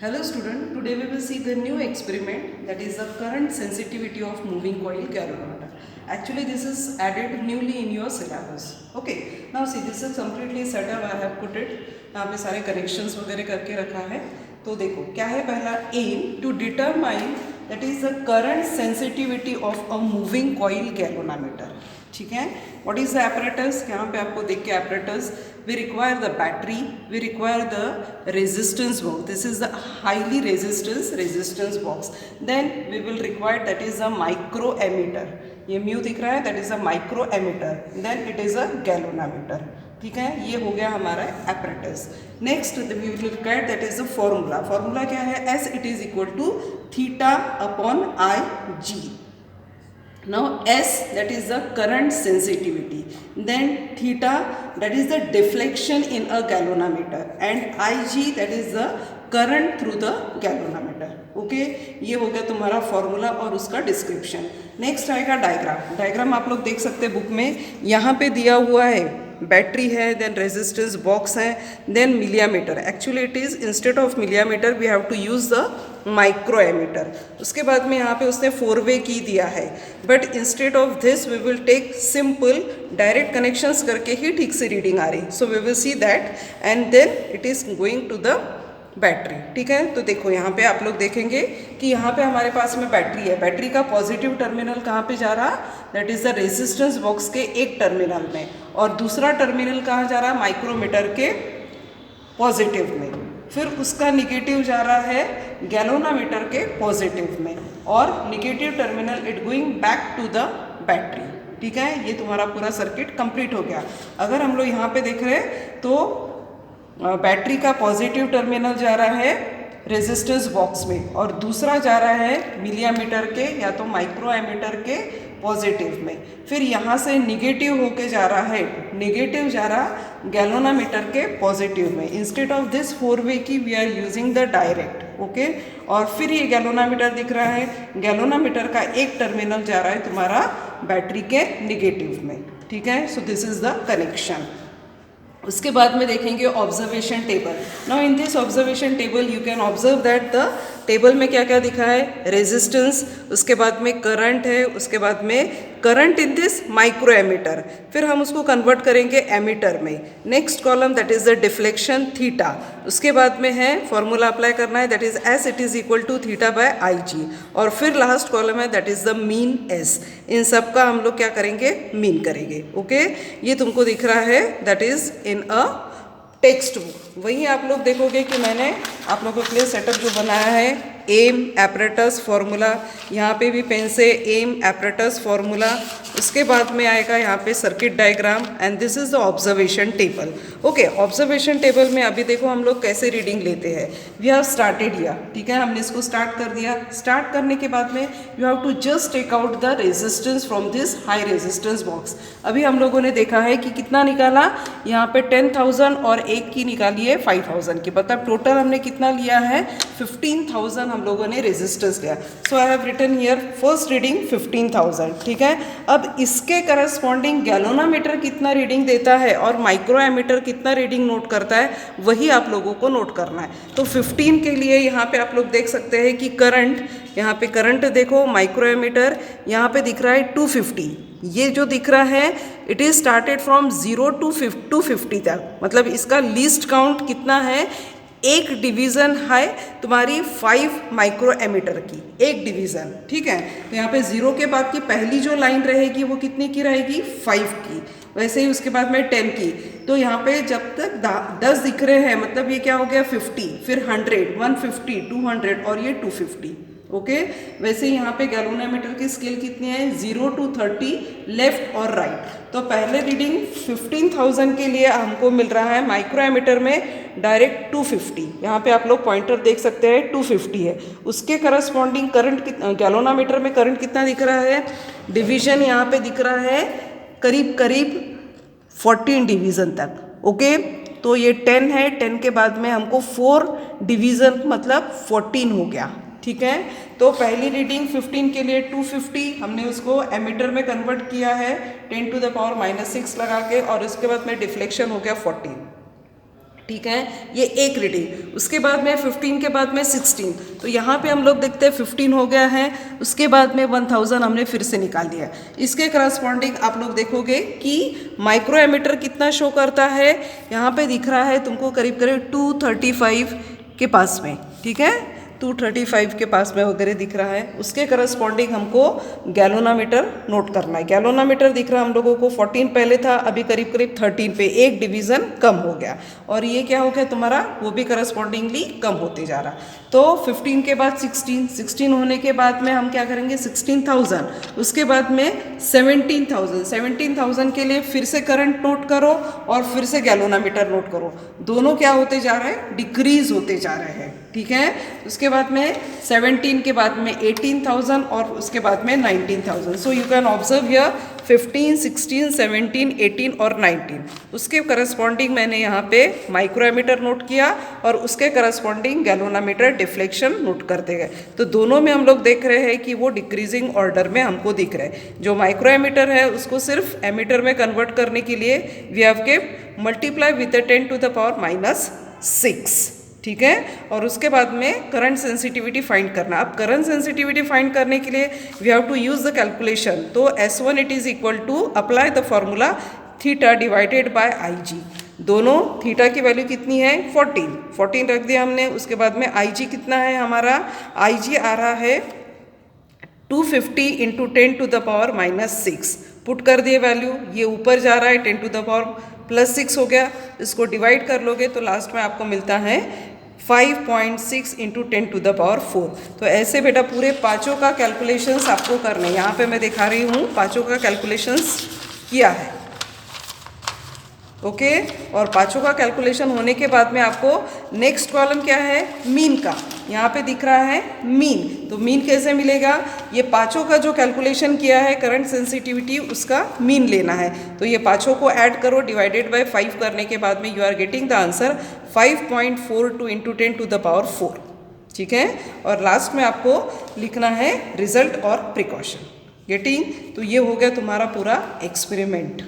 Hello student, today we will see the new experiment, that is the current sensitivity of moving coil galvanometer. Actually this is added newly in your syllabus. Okay, now see this is completely set up, I have put it, यहाँ पे सारे connections वगैरह करके रखा है. तो देखो क्या है पहला aim to determine that is the current sensitivity of a moving coil galvanometer. ठीक है, what is the apparatus? यहाँ पे आपको देख के apparatus, we require the battery, we require the resistance box. This is the highly resistance box. Then we will require that is a microammeter. ये mu दिख रहा है, that is a microammeter. Then it is a galvanometer. ठीक है, ये हो गया हमारा apparatus. Next we will look at that is the formula. Formula क्या है? S it is equal to theta upon Ig. Now S that is the current sensitivity, then theta that is the deflection in a galvanometer, and Ig that is the current through the galvanometer. Okay, ये हो गया तुम्हारा formula और उसका description. Next आएगा diagram. Diagram आप लोग देख सकते हैं बुक में, यहाँ पे दिया हुआ है बैटरी है, देन रेजिस्टेंस बॉक्स है, then milliammeter. Actually it is instead of milliammeter we have to use the microammeter. उसके बाद में यहाँ पे उसने 4-वे की दिया है, but instead of this we will take simple direct connections करके ही ठीक से रीडिंग आ रही. So we will see that and then it is going to the battery. ठीक है, तो देखो यहाँ पे आप लोग देखेंगे कि यहाँ पे हमारे पास में बैटरी है. बैटरी का पॉजिटिव टर्मिनल कहाँ पे जा रहा? That is the resistance box के एक टर्मिनल में, और दूसरा टर्मिनल कहाँ जा रहा? माइक्रोमीटर के पॉजिटिव में. फिर उसका निगेटिव जा रहा है गैल्वेनोमीटर के पॉजिटिव में, और negative terminal it going back to the battery. ठीक है, ये तुम्हारा पूरा सर्किट कंप्लीट हो गया. अगर हम लोग यहाँ पे देख रहे हैं तो बैटरी का पॉजिटिव टर्मिनल जा रहा है रेजिस्टेंस बॉक्स में, और दूसरा जा रहा है मिलियामीटर के या तो माइक्रोएमीटर के पॉजिटिव में. फिर यहाँ से निगेटिव होके जा रहा है, निगेटिव जा रहा गैल्वेनोमीटर के पॉजिटिव में. इंस्टेड ऑफ दिस 4-वे की we are using the direct. Okay, और फिर ये गैल्वेनोमीटर दिख रहा है, गैल्वेनोमीटर का एक टर्मिनल जा रहा है तुम्हारा बैटरी के निगेटिव में. ठीक है, so this is the connection. उसके बाद में देखेंगे observation table. Now in this observation table you can observe that the table में क्या क्या दिखा है? रेजिस्टेंस, उसके बाद में करंट है, उसके बाद में करंट इन दिस माइक्रोएमीटर, फिर हम उसको कन्वर्ट करेंगे एमीटर में. Next column that is the deflection theta. उसके बाद में है फॉर्मूला अप्लाई करना है, that is S it is equal to theta by I G. और फिर लास्ट कॉलम है that is the mean S. इन सब का हम लोग क्या करेंगे? मीन करेंगे. ओके, ये तुमको दिख रहा है that is in a text book. वहीं आप लोग देखोगे कि मैंने आप लोगों के लिए सेटअप जो बनाया है, एम एपरेटस फॉर्मूला, यहाँ पे भी पेन से एम एपरेटस फॉर्मूला. उसके बाद में आएगा यहाँ पे circuit diagram, and this is the observation table. Okay, observation table में अभी देखो हम लोग कैसे रीडिंग लेते हैं. We have started here. ठीक है, हमने इसको स्टार्ट कर दिया. स्टार्ट करने के बाद में you have to just take out the resistance from this high resistance box. अभी हम लोगों ने देखा है कि कितना निकाला, यहाँ पे 10,000 और एक की निकाली है 5,000 की, मतलब टोटल हमने कितना लिया है? 15,000 हम लोगों ने रेजिस्टेंस लिया. So I have written here first reading 15,000. ठीक है, अब इसके करस्पॉन्डिंग गैल्वेनोमीटर कितना रीडिंग देता है और माइक्रोएमीटर कितना रीडिंग नोट करता है, वही आप लोगों को नोट करना है. तो 15 के लिए यहाँ पे आप लोग देख सकते हैं कि करंट, यहाँ पे करंट देखो, माइक्रोएमीटर यहाँ पे दिख रहा है 250. ये जो दिख रहा है it is started from 0 to 250 तक, मतलब इसका लीस्ट काउंट कितना है? एक डिवीज़न है तुम्हारी 5 माइक्रोएमीटर की, एक डिवीज़न. ठीक है, तो यहाँ पे 0 के बाद की पहली जो लाइन रहेगी वो कितने की रहेगी? 5 की. वैसे ही उसके बाद में 10 की. तो यहाँ पे जब तक 10 दिख रहे हैं, मतलब ये क्या हो गया? 50, फिर 100, 150, 200 और ये 250. ओके, वैसे यहाँ पे गैल्वेनोमीटर की स्केल कितनी है? 0 to 30 लेफ्ट और राइट. तो पहले रीडिंग 15,000 के लिए हमको मिल रहा है माइक्रोएमीटर में डायरेक्ट 250. यहाँ पे आप लोग पॉइंटर देख सकते हैं 250 है. उसके करस्पॉन्डिंग करंट गैल्वेनोमीटर में करंट कितना दिख रहा है? डिवीजन यहाँ पे दिख रहा है करीब करीब 14 डिवीज़न तक. ओके, तो ये 10 है, 10 के बाद में हमको 4 डिवीज़न मतलब 14 हो गया. ठीक है, तो पहली रीडिंग 15 के लिए 250 हमने उसको एमीटर में कन्वर्ट किया है 10 to the power -6 लगा के, और उसके बाद में डिफ्लेक्शन हो गया 14. ठीक है, ये एक रीडिंग। उसके बाद में 15 के बाद में 16, तो यहाँ पे हम लोग देखते हैं 15 हो गया है, उसके बाद में 1000 हमने फिर से निकाल दिया। इसके करस्पॉन्डिंग आप लोग देखोगे कि माइक्रो एमीटर कितना शो करता है, यहाँ पे दिख रहा है तुमको करीब करीब 235 के पास में, ठीक है, 235 के पास में वगैरह दिख रहा है। उसके करस्पॉन्डिंग हमको गैलोनामीटर नोट करना है। गैलोनामीटर दिख रहा है हम लोगों को 14 पहले था, अभी करीब करीब 13 पे एक डिवीज़न कम हो गया, और ये क्या हो गया तुम्हारा, वो भी करस्पॉन्डिंगली कम होते जा रहा। तो 15 के बाद 16 होने के बाद में हम क्या करेंगे 16,000, उसके बाद में 17,000 के लिए फिर से करंट नोट करो और फिर से गैलोनामीटर नोट करो। दोनों क्या होते जा रहे हैं, डिक्रीज होते जा रहे हैं, ठीक है। उसके बाद में 17 के बाद में 18,000 और उसके बाद में 19,000। So you can observe here 15, 16, 17, 18 और 19। उसके करस्पॉन्डिंग मैंने यहाँ पे माइक्रोमीटर नोट किया और उसके करस्पॉन्डिंग गैलोनामीटर डिफ्लेक्शन नोट करते गए। तो दोनों में हम लोग देख रहे हैं कि वो डिक्रीजिंग ऑर्डर में हमको दिख रहे हैं। जो माइक्रोमीटर है उसको सिर्फ एमीटर में कन्वर्ट करने के लिए वी हैव के मल्टीप्लाई विद 10⁻⁶, ठीक है। और उसके बाद में करंट सेंसिटिविटी फाइंड करना। अब करंट सेंसिटिविटी फाइंड करने के लिए we have to use the calculation. तो S1 it is equal to apply the formula theta divided by IG। दोनों थीटा की वैल्यू कितनी है 14 रख दिया हमने। उसके बाद में IG कितना है हमारा, IG आ रहा है 250 इंटू 10⁻⁶। पुट कर दिए वैल्यू, ये ऊपर जा रहा है 10⁻+6 हो गया। इसको डिवाइड कर लोगे तो लास्ट में आपको मिलता है 5.6 इंटू 10⁴। तो ऐसे बेटा पूरे पाँचों का कैलकुलेशंस आपको करना है। यहाँ पे मैं दिखा रही हूँ पाँचों का कैलकुलेशंस किया है, ओके। और पाँचों का कैलकुलेशन होने के बाद में आपको नेक्स्ट कॉलम क्या है, मीन का। यहाँ पे दिख रहा है मीन, तो मीन कैसे मिलेगा, ये पाँचों का जो कैलकुलेशन किया है करंट सेंसिटिविटी उसका मीन लेना है। तो ये पाँचों को ऐड करो, डिवाइडेड बाय 5 करने के बाद में you are getting the answer 5.42 into 10⁴, ठीक है। और लास्ट में आपको लिखना है रिजल्ट और प्रिकॉशन गेटिंग। तो ये हो गया तुम्हारा पूरा एक्सपेरिमेंट।